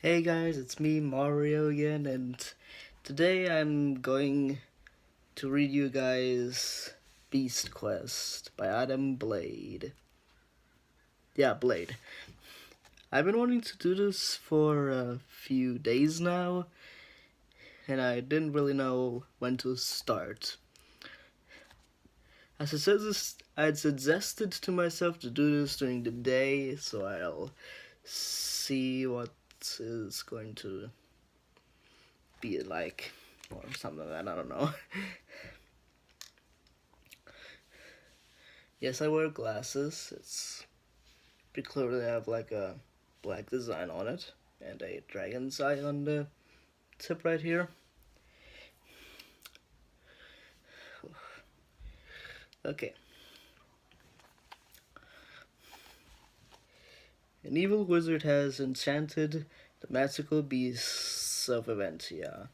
Hey guys, it's me, Mario again, and today I'm going to read you guys Beast Quest by Adam Blade. Yeah, Blade. I've been wanting to do this for a few days now, and I didn't really know when to start. As it says, I'd suggested to myself to do this during the day, so I'll see what is going to be like, or something like that, I don't know. Yes, I wear glasses. It's pretty clear they have like a black design on it and a dragon's eye on the tip right here. Okay. An evil wizard has enchanted the magical beasts of Eventia.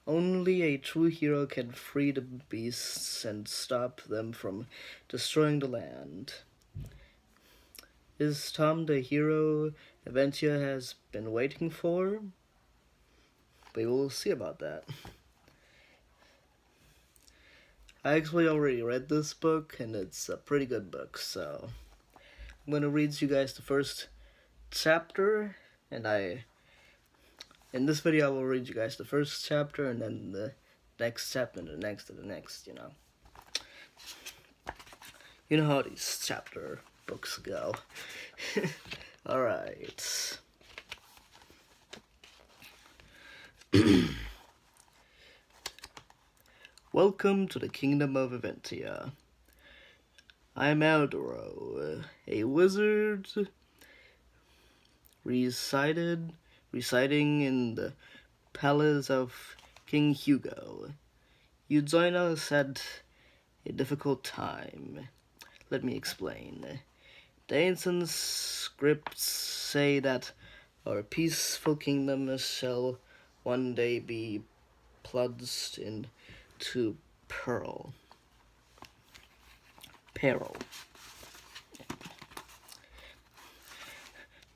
Only a true hero can free the beasts and stop them from destroying the land. Is Tom the hero Eventia has been waiting for? We will see about that. I actually already read this book, and it's a pretty good book, so I'm going to read you guys the first chapter, and in this video I will read you guys the first chapter, and then the next chapter, and the next, and the next, you know. You know how these chapter books go. Alright. Welcome to the Kingdom of Eventia. I am Eldoro, a wizard residing in the palace of King Hugo. You join us at a difficult time. Let me explain. The ancient scripts say that our peaceful kingdom shall one day be plunged into peril.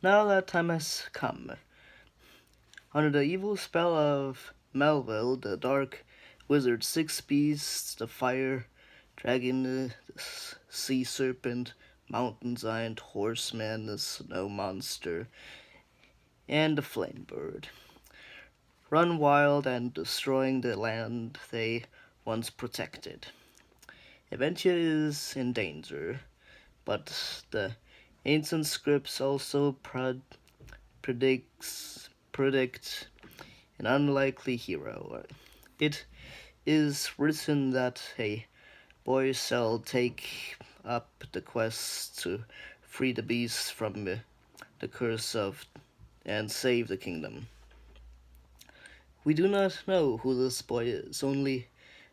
Now that time has come. Under the evil spell of Melville, the dark wizard, six beasts, the fire dragon, the sea serpent, mountain giant, horseman, the snow monster, and the flame bird, run wild and destroying the land they once protected. Eventia is in danger, but the ancient scripts also predict an unlikely hero. It is written that a boy shall take up the quest to free the beasts from the curse of and save the kingdom. We do not know who this boy is, only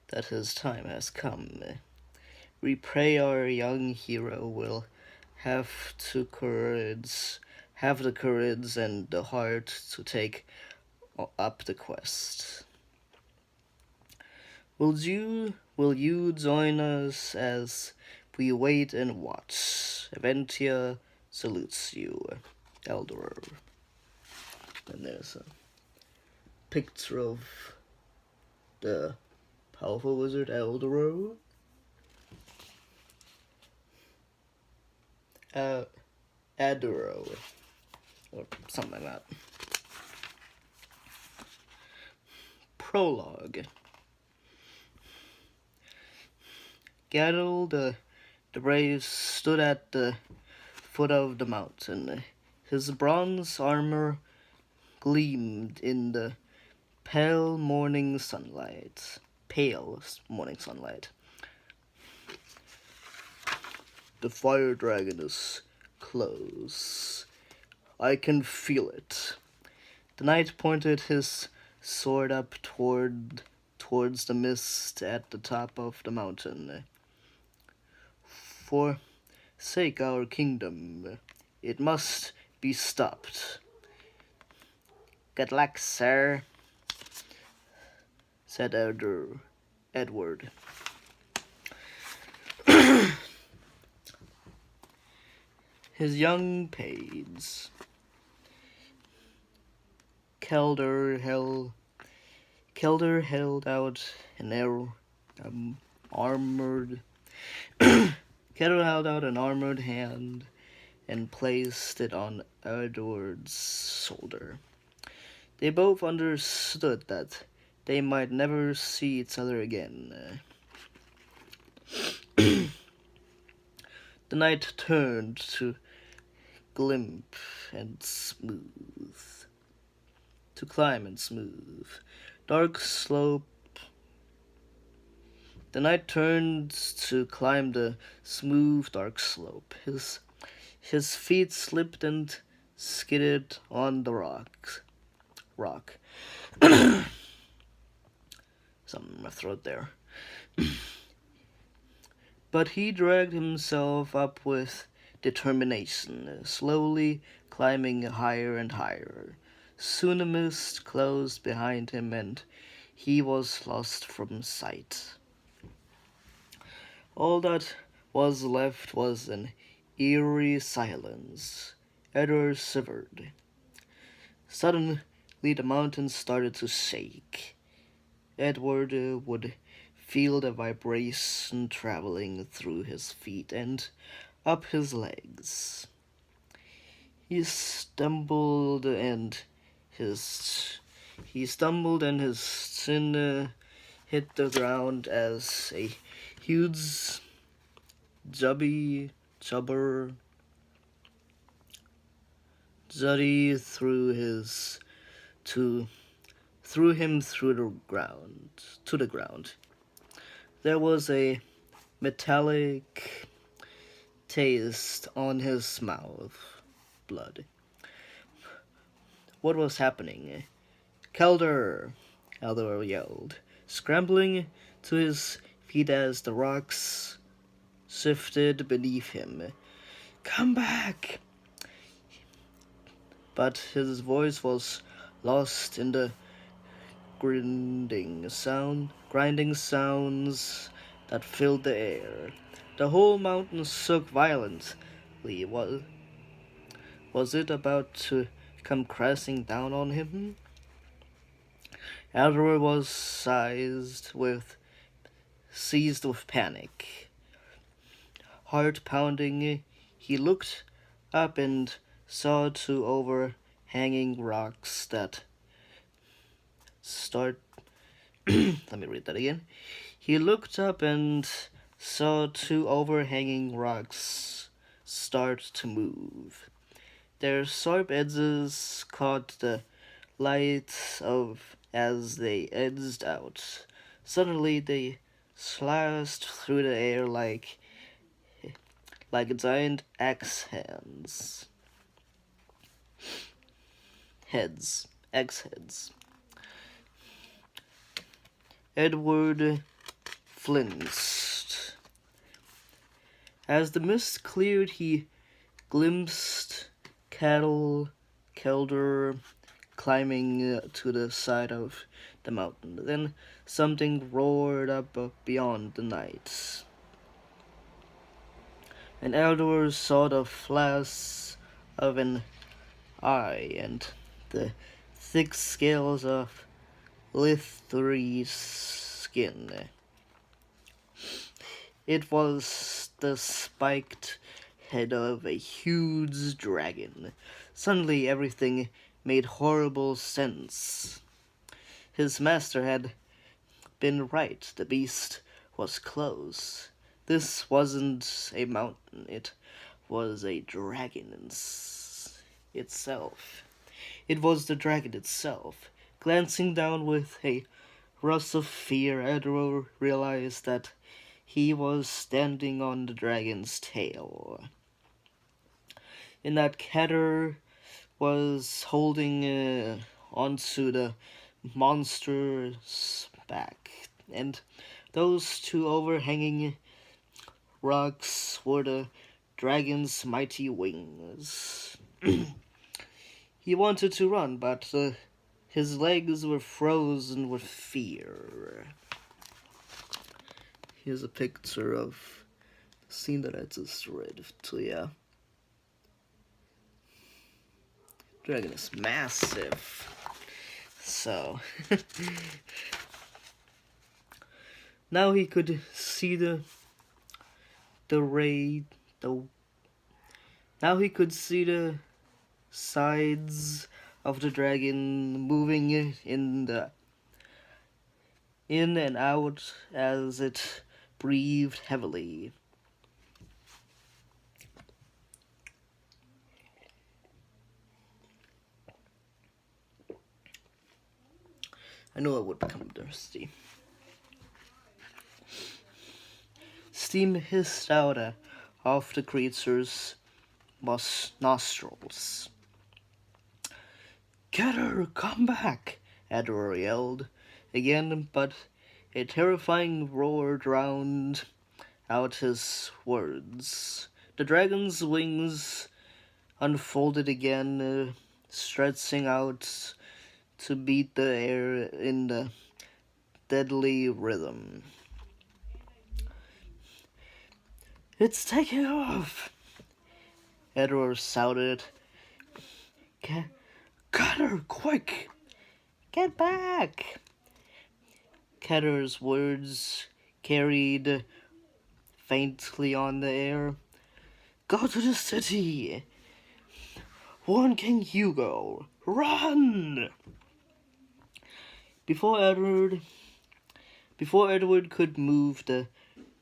that his time has come. We pray our young hero will have the courage and the heart to take up the quest. Will you join us as we wait and watch? Eventia salutes you, Elder. And there's a picture of the powerful wizard Eldoro. Adoro, or something like that. Prologue. Gadol the brave stood at the foot of the mountain. His bronze armor gleamed in the pale morning sunlight. The fire dragon is close. I can feel it. The knight pointed his sword up towards the mist at the top of the mountain. Forsake our kingdom. It must be stopped. Good luck, sir, said Edward. His young page. Keldor held out an armored Keldor held out an armored hand and placed it on Edward's shoulder. They both understood that they might never see each other again. The night turned to glimp and smooth, to climb and smooth. Dark slope. The knight turned to climb the smooth, dark slope. His feet slipped and skidded on the rock. Something in my throat there. But he dragged himself up with determination, slowly climbing higher and higher. Soon a mist closed behind him, and he was lost from sight. All that was left was an eerie silence. Edward shivered. Suddenly, the mountains started to shake. Edward would feel the vibration traveling through his feet and up his legs. He stumbled and his chin hit the ground as a huge jubby threw him through the ground to the ground. There was a metallic taste on his mouth. Blood. What was happening? Keldor! Keldor yelled, scrambling to his feet as the rocks shifted beneath him. Come back! But his voice was lost in the grinding sounds that filled the air. The whole mountain shook violently. Was it about to come crashing down on him? Edward was seized with panic. Heart pounding, he looked up and saw two overhanging rocks that let me read that again. He looked up and saw two overhanging rocks start to move. Their sharp edges caught the light as they edged out. Suddenly they slashed through the air like giant axe heads. Edward flinched. As the mist cleared, he glimpsed Keldor climbing to the side of the mountain. Then something roared up beyond the night. And Edward saw the flash of an eye and the thick scales of Lithry's skin. It was the spiked head of a huge dragon. Suddenly everything made horrible sense. His master had been right. The beast was close. This wasn't a mountain. It was a dragon itself. It was the dragon itself. Glancing down with a rush of fear, Edward realized that he was standing on the dragon's tail, and that Keldor was holding onto the monster's back, and those two overhanging rocks were the dragon's mighty wings. He wanted to run, but his legs were frozen with fear. Here's a picture of the scene that I just read to you. Dragon is massive. So now he could see the ray the now he could see the sides of the dragon moving in and out as it breathed heavily. I knew I would become thirsty. Steam hissed out of the creature's nostrils. "Get her! Come back!" Edward yelled again, but a terrifying roar drowned out his words. The dragon's wings unfolded again, stretching out to beat the air in the deadly rhythm. "It's taking off!" Edward shouted. "Cut her, quick! Get back!" Ketter's words carried faintly on the air. "Go to the city! Warn King Hugo! Run!" Before Edward could move, the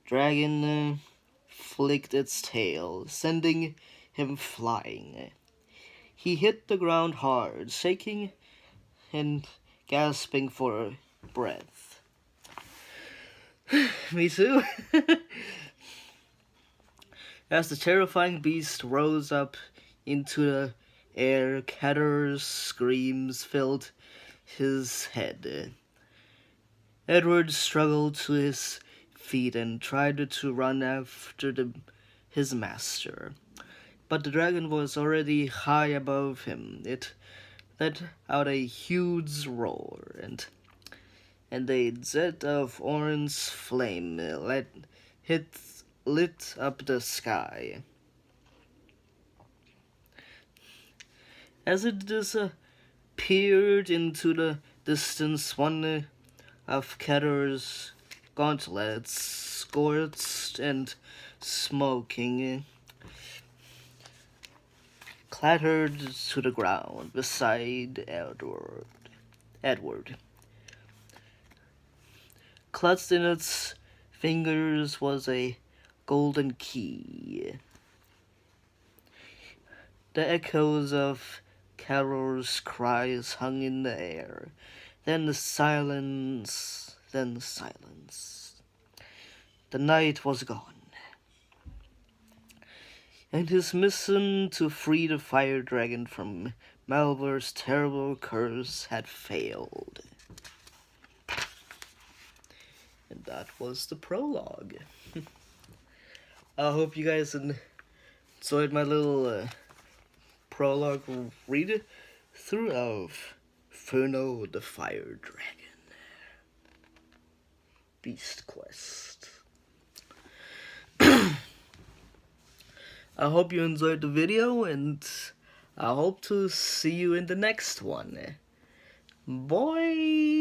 dragon flicked its tail, sending him flying. He hit the ground hard, shaking and gasping for breath. Me too. As the terrifying beast rose up into the air, Ketter's screams filled his head. Edward struggled to his feet and tried to run after his master. But the dragon was already high above him. It let out a huge roar, and a jet of orange flame lit up the sky. As it disappeared into the distance, one of Ketter's gauntlets, scorched and smoking, clattered to the ground beside Edward. Clutched in its fingers was a golden key. The echoes of Carol's cries hung in the air. Then silence. The night was gone, and his mission to free the fire dragon from Malvar's terrible curse had failed. And that was the prologue. I hope you guys enjoyed my little prologue read through of Ferno the Fire Dragon. Beast Quest. I hope you enjoyed the video, and I hope to see you in the next one. Bye!